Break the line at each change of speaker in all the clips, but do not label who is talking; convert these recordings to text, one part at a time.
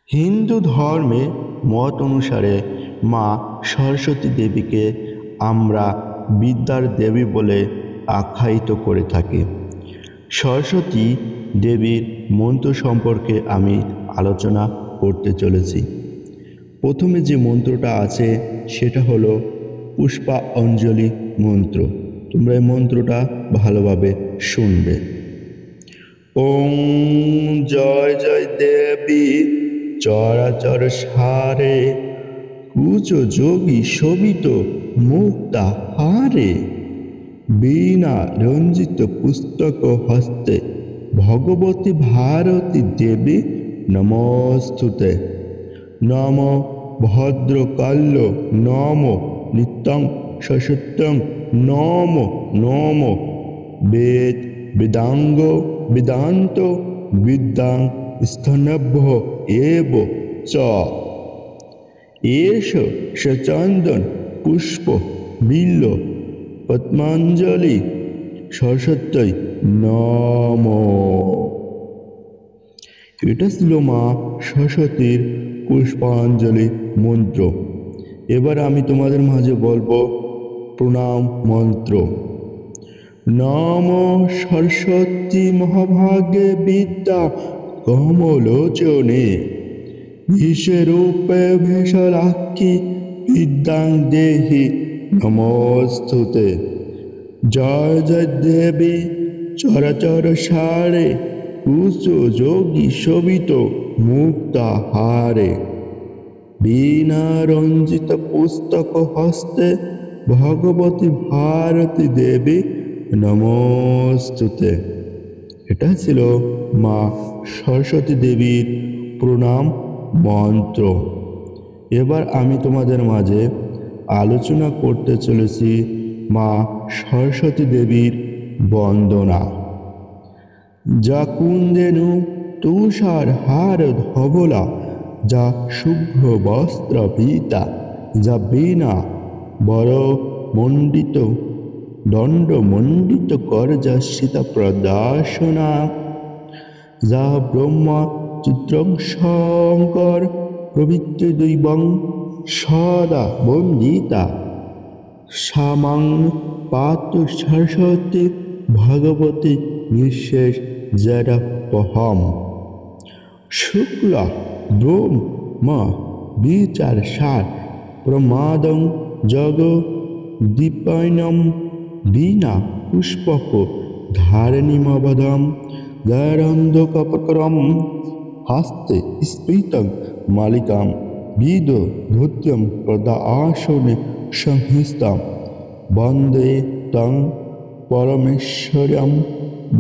হিন্দু ধর্মে মত অনুসারে মা সরস্বতী দেবীকে আমরা বিদ্যার দেবী বলে আখ্যায়িত করে থাকি। সরস্বতী দেবীর মন্ত্র সম্পর্কে আমি আলোচনা করতে চলেছি। প্রথমে যে মন্ত্রটা আছে সেটা হলো পুষ্পা অঞ্জলি মন্ত্র। তোমরা এই মন্ত্রটা ভালোভাবে শুনবে। ওং জয় জয় দেবী চরাচর সারে কুচ যোগী শোভিত মুক্তা হারে বীণা রঞ্জিত পুস্তক হস্তে ভগবতী ভারতী দেবী নমস্তুতে। নম ভদ্রকাল্য নম নিত্যং সসত্যং নম নম বেদ বেদাঙ্গ বেদান্ত বিদ্যাং স্তনভ্য এব চ। এষ সচন্দন পুষ্প বিল্ল পদ্মাঞ্জলি সরস্বতী নম। এটা ছিল মা সরস্বতীর পুষ্পাঞ্জলি মন্ত্র। এবার আমি তোমাদের মাঝে বলবো প্রণাম মন্ত্র। নম সরস্বতী মহাভাগে বিদ্যা কমলোচনে বিশ্বরূপে ভীষলাক্ষী বিদ্যাং দেহি নমস্তুতে। জয় জয় দেবী চরাচর সারে কুচ যোগী শোভিত মুক্তাহারে বীণা রঞ্জিত পুস্তক হস্তে ভগবতী ভারতী দেবী নমস্তুতে। এটা ছিল মা সরস্বতী দেবীর প্রণাম মন্ত্র। এবার আমি তোমাদের মাঝে আলোচনা করতে চলেছি মা সরস্বতী দেবীর বন্দনা। যা কুন্দেনু তুষার হার ধবলা যা শুভ্র বস্ত্র পীতা যা বীণা বড় মণ্ডিত দণ্ড মণ্ডিত কর যা সীতা প্রদাসনা যা ব্রহ্মা চিত্রং শঙ্কর প্রভৃতি দৈবং সদা বন্দিতা সামাং পাতু সরস্বতী ভগবতী নিঃশেষ জড়পহম। শুক্লা ব্রহ্ম বিচার সার প্রমাদং জগ দীপায়নম বীণা পুষ্পক ধারণীমবধম গরন্ধকপকরম হস্তে স্ফীতং মালিকাম বিদ ধুত্যম প্রদাসনে সংহিস্তাম বন্দে তং পরমেশ্বরম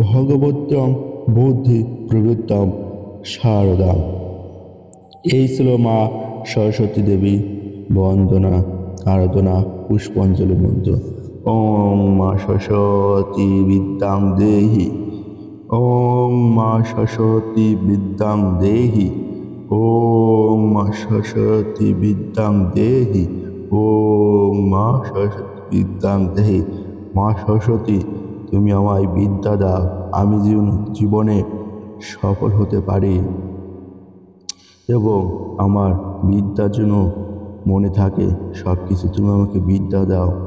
ভগবতম বুদ্ধি প্রবৃত্তম শারদাম। এই ছিল মা সরস্বতী দেবী বন্দনা আরাধনা পুষ্পাঞ্জলি মন্ত্র। ওম মা সরস্বতী বিদ্যাং দেহি ওম মা সরস্বতী বিদ্যাং দেহি ওম মা সরস্বতী বিদ্যাং দেহি ওম মা সরস্বতী বিদ্যাং দেহি। মা সরস্বতী তুমি আমায় বিদ্যা দাও, আমি জীবনে সফল হতে পারি এবং আমার বিদ্যার জন্য মনে থাকে সব কিছু। তুমি আমাকে বিদ্যা দাও।